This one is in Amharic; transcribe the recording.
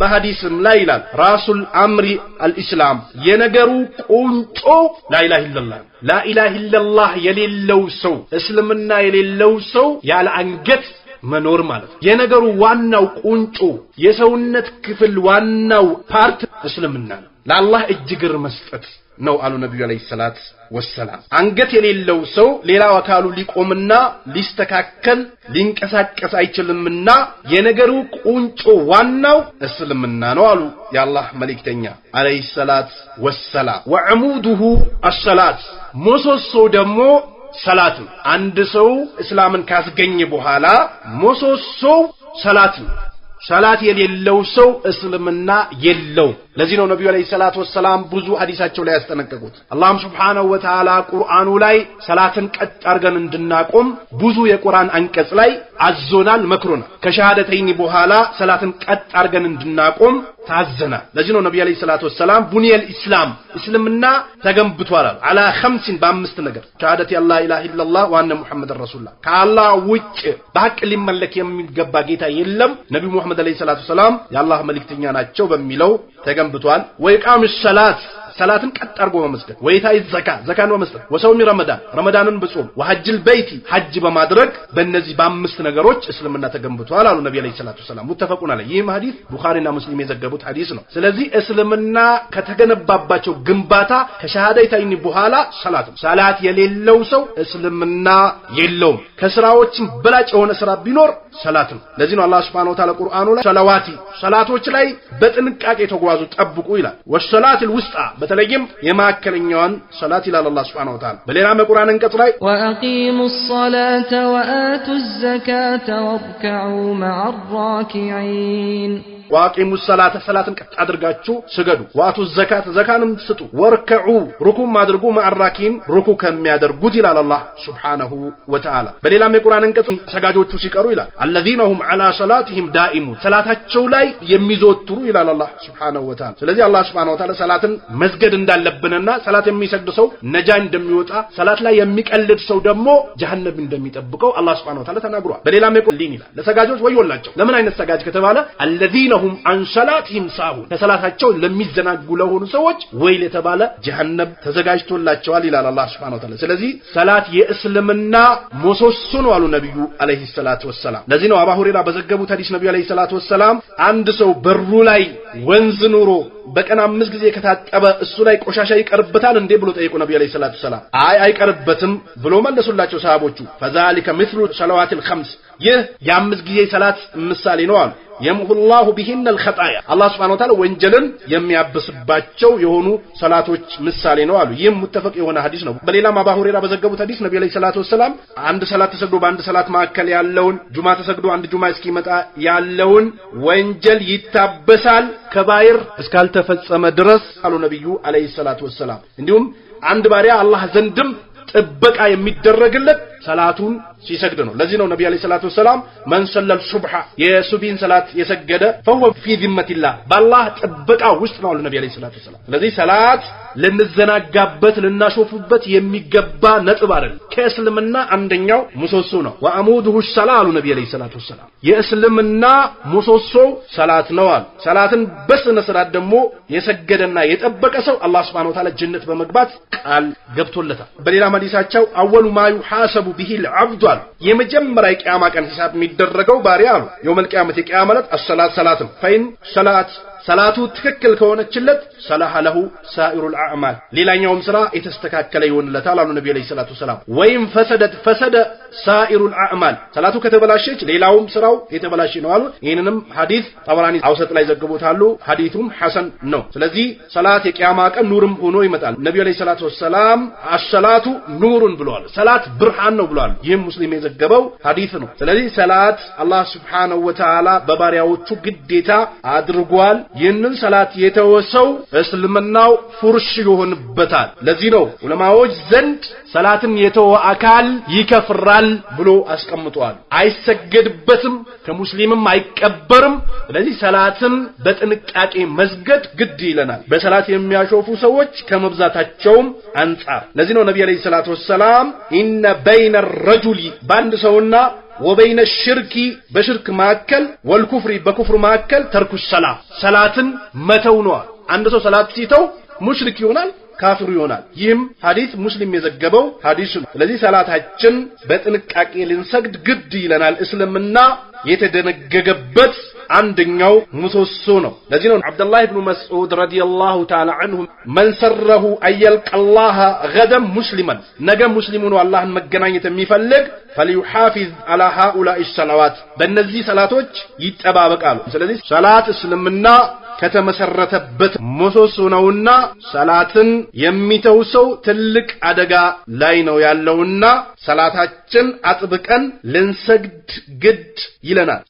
በሐዲስም ላይ ይላል ራሱል አምሪ አልኢስላም የነገሩ ቁንጮ ላኢላሃ ኢላላህ የሌለው ሰው እስልምና የሌለው ሰው ያለ አንገት መኖር ማለት የነገሩ ዋናው ቁንጮ የሰውነት ክፍል ዋናው ፓርት እስልምና ነው ለአላህ እጅግር መስጠት ነው አሉ ነብዩ አለይሂ ሰላት ወሰላም አንገት የሌለው ሰው ሌላው አካሉ ሊቆምና ሊስተካከል ሊንቀሳቀስ አይችልምና የነገሩ ቁንጮ ዋናው እስልምና ነው አሉ የአላህ መልእክተኛ አለይሂ ሰላት ወሰላም ወዐሙዱሁ አሰላት ምሰሶ ደግሞ ሰላት አንድ ሰው እስላምን ካስገኘ በኋላ ምሰሶ ሰላት የሌለው ሰው እስልምና የለው ለዚህ ነው ነብዩ አለይሂ ሰላቱ ወሰላም ብዙ ሐዲሳቸው ላይ ያስጠነቀቁት አላህም ሱብሓነሁ ወተዓላ ቁርአኑ ላይ ሰላትን ቀጥ አርገን እንድናቆም ብዙ የቁርአን አንቀጽ ላይ አዞናል መክሮናል ከሸሃደተይን በኋላ ሰላትን ቀጥ አርገን እንድናቆም ታዘናል ለዚህ ነው ነብዩ አለይሂ ሰላቱ ወሰላም ቡኒየል ኢስላም እስልምና ተገንብቷል አላ ኸምሲን በአምስት ነገር ሸሃደቲ አላ ኢላሃ ኢላላህ ወአነ ሙሐመድ ረሱላህ ከአላህ ውጭ በሐቅ ሊመለክ የሚገባ ጌታ የለም ነብዩ ሙሐመድ አለይሂ ሰላቱ ወሰላም የአላህ መልእክተኛ ናቸው በሚለው ተገንብቷል ወይቃም ሰላትን ቀጥ አርጎ በመስገድ ወይታይ ዘካን በመስጠት ወሰውሚ ረመዳንን በጾም ወሐጅል በይቲ ሐጅ በማድረግ በእነዚህ በአምስት ነገሮች እስልምና ተገንብቷል አሉ ነብዩ አለይሂ ሰላቱ ወሰላም ሙተፈቁን አለ ይህ ሐዲስ ቡኻሪና ሙስሊም የዘገቡት ሐዲስ ነው ስለዚህ እስልምና ከተገነባባቸው ግንባታ ከሸሃዳይታይን በኋላ ሰላት የሌለው ሰው እስልምና የለውም ከስራዎችም በላጭ የሆነ ስራ ቢኖር ሰላት ነው ለዚህ ነው አላህ Subhanahu Wa Ta'ala ቁርአኑ ላይ ሰላቶች ላይ በጥንቃቄ ተጓዙ ጠብቁ ይላል ወሰላቱል ውስጣ በተለይም የማከለኛውን ሰላት ይላል አላህ Subhanahu Wa Ta'ala በሌላም የቁርአን አንቀጽ ላይ ወአቂሙስ ሶላተ ወአቱዝ ዘካተ ወርከዑ መዐር ራኪዒን ዋቂሙስ ሰላትን ቀጥ አድርጋችሁ ስገዱ ዋቱዝ ዘካንም ስጡ ወርከዑ ሩኩም አድርጉ ማዕራኪን ሩኩ ከሚያደርጉት ይላል አላህ Subhanahu Wa Ta'ala በሌላም የቁርአን አንቀጽ ሰጋጆቹ ሲቀሩ ይላል الذين هم على صلاتهم دائمون ሰላታቸው ላይ የሚዘወትሩ ይላል አላህ Subhanahu Wa Ta'ala ስለዚህ አላህ Subhanahu Wa Ta'ala ሰላትን መስገድ እንዳለብንና ሰላት የሚሰግድ ሰው ነጃ እንደሚወጣ ሰላት ላይ የሚቀልድ ሰው ደግሞ ጀሃነም እንደሚጠብቀው አላህ Subhanahu Wa Ta'ala ተናግሯል በሌላም የቁርአን ይላል ለሰጋጆች ወዮላቸው ለምን አይነት ሰጋጅ ከተባለ الذين هم عن صلاتهم ساهون ከሰላታቸው ለሚዘናጉ ለሆኑ ሰዎች ወይል የተባለ ጀሃነም ተዘጋጅቶላቸዋል ይላል አላህ Subhanahu Wa Ta'ala ስለዚህ ሰላት የእስልምና ምሰሶ ነው አሉ ነብዩ አለይሂ ሰላቱ ወሰላም ለዚህ ነው አቡ ሁረይራ በዘገቡት ሐዲስ ነብዩ አለይሂ ሰላቱ ወሰላም አንድ ሰው በሩ ላይ ወንዝ ኑሮ በቀን 5 ጊዜ ከታጠበ እሱ ላይ ቆሻሻ ይቀርበታል እንዴ ብሎ ጠየቁ ነብዩ አለይሂ ሰላቱ ወሰላም አይቀርበትም ብሎ መለሱላቸው ሰሃቦቹ فذلك مثل صلوات الخمس ይህ የ5 ጊዜ ሰላት ምሳሌ ነው አሉ يمحو بهن الخطايا الله سبحانه وتعالى ወንጀልን የሚያብስባቸው የሆኑ ሰላቶች ምሳሌ ነው አሉ ይህም ሙተፈቅ የሆነ ሐዲስ ነው በሌላም አቡ ሁረይራ በዘገቡት ሐዲስ ነብዩ አለይሂ ሰላቱ ወሰላም አንድ ሰላት ተሰግዶ በአንድ ሰላት መካከል ያለውን ጁማ ተሰግዶ አንድ ጁማ እስኪመጣ ያለውን ወንጀል ይታበሳል ከባይር እስካልተፈጸመ ድረስ አሉ ነብዩ አለይሂ ሰላቱ ወሰላም እንዲሁም አንድ ባሪያ አላህ ዘንድም ጥበቃ የሚደረግለት ሰላቱን ሲሰግድ ነው ለዚህ ነው ነብዩ አለይሂ ሰላቱ ወሰላም ማን ሰለል ሱብሃ የሱቢን ሰላት የሰገደ فهو في ذمة الله በአላህ ጥበቃ ውስጥ ነው ነብዩ አለይሂ ሰላቱ ወሰላም ስለዚህ ሰላት ልንዘናጋበት ልናሾፍበት የሚገባ ነጥብ አይደል ከእስልምና አንደኛው ምሰሶ ነው ወአሙዱሁ ሰላሉ ነብዩ አለይሂ ሰላቱ ወሰላም የእስልምና ምሰሶ ሰላት ነው ሰላትን በስነ ስርዓት ደግሞ የሰገደና የጠበቀ ሰው አላህ Subhanahu Wa Ta'ala ጀነት በመግባት ቃል ገብቶለታል በሌላ ሐዲሳቸው አወሉ ማ ይሐሰቡ ቢሂ العبد የመጀመሪያ የቂያማ ቀን ሂሳብ የሚደረገው ባሪያ አሉ የውመል ቂያመት የቂያማ ማለት ሰላት ነው ፈይን ሰላቱ ትክክል ከሆነችለት ሰላህ ለሁ ሳኢሩል አዕማል ሌላኛውም ስራ የተስተካከለ ይሆንለታል አሉ ነብዩ አለይሂ ሰላቱ ወሰላም ወይም ፈሰደ ሳኢሩል አዕማል ሰላቱ ከተበላሸች ሌላውም ስራው የተበላሸ ነው አሉ ይሄንንም ሐዲስ ጠበራኒ አውሰጥ ላይ ዘግቦታሉ ሐዲሱም ሐሰን ነው ስለዚህ ሰላት የቂያማ ቀን ኑርም ሆኖ ይመጣል ነብዩ አለይሂ ሰላቱ ወሰላም አሰላቱ ኑሩን ብለዋል ሰላት ብርሃን ነው ብለዋል ይህም ሙስሊም የዘገበው ሐዲስ ነው ስለዚህ ሰላት አላህ Subhanahu Wa Ta'ala በባሪያዎቹ ግዴታ አድርጓል ይህንን ሰላት የተወሰው እስልምናው ፉርሽ ይሆንበታል ለዚህ ነው ዑለማዎች ዘንድ ሰላትን የተወ አካል ይከፍራል ብሎ አስቀምጧል አይሰገድበትም ከሙስሊምም አይቀበርም ስለዚህ ሰላትን በጥንቃቄ መስገድ ግድ ይለናል በሰላት የሚያሾፉ ሰዎች ከመብዛታቸውም አንጻር ለዚህ ነው ነብዩ አለይሂ ሰላቱ ወሰላም ኢነ በይነ الرجل ባንድ ሰውና ወበይነ ሽርኪ በሽርክ መካከል ወልኩፍሪ በኩፍር መካከል ተርኩ ሰላትን መተው ነው። አንድ ሰው ሰላት ሲተው ሙሽሪክ ይሆናል፣ ካፍር ይሆናል። ይህም ሐዲስ ሙስሊም የዘገበው ሐዲስ ነው። ስለዚህ ሰላታችን በጥንቃቄ ልንሰግድ ግድ ይለናል። እስልምና የተደነገገበት አንደኛው ምሰሶ ነው። ለዚህ ነው አብዱላህ ኢብኑ መስዑድ ረዲየላሁ ተዓላ ዐንሁ መን ሰረሁ አየልቀላህ ገደም ሙስሊማን ነገ ሙስሊም ሆኖ አላህን መገናኘት የሚፈልግ فليحافظ على هؤلاء الصلوات በእነዚህ ሰላቶች ይጠባበቃሉ። ስለዚህ ሰላት እስልምና ከተመሰረተበት ምሰሶ ነውና ሰላትን የሚተው ሰው ትልቅ አደጋ ላይ ነው ያለውና ሰላታችን አጥብቀን ልንሰግድ ግድ ይለናል።